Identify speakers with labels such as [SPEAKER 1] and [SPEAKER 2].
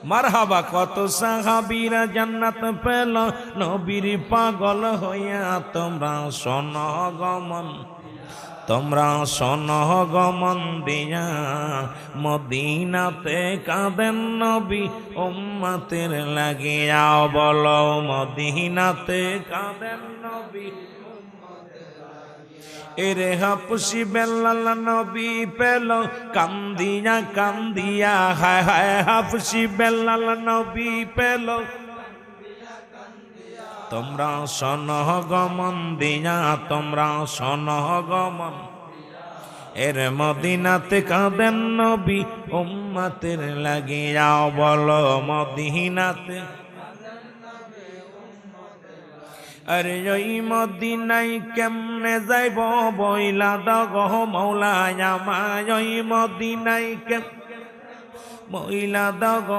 [SPEAKER 1] মারহাবা কত সাহাবীরা জান্নাত পেল নবীর পাগল হইয়া তোমরা সনগমন তোমরা সনগমন দিয়া মদিনাতে কাঁদেন নবী উম্মতের লাগিয়া বলো মদিনাতে কাঁদেন নবী এরে হাফসি বেলাল নবী পেল কান্দিয়া কান্দিয়া হায় হায় হাফসি বেলাল নবী পেল তোমরা সনগমন দিয়া তোমরা সনগমন এর মদিনাতে কাঁদেন নবী উম্মতের লাগিয়া বলো মদিনাতে আরে ওই মদিনায় কেমনে যাইব বইলা দগ মৌলা আমায় ওই মদিনায় কেমনে বইলা দগ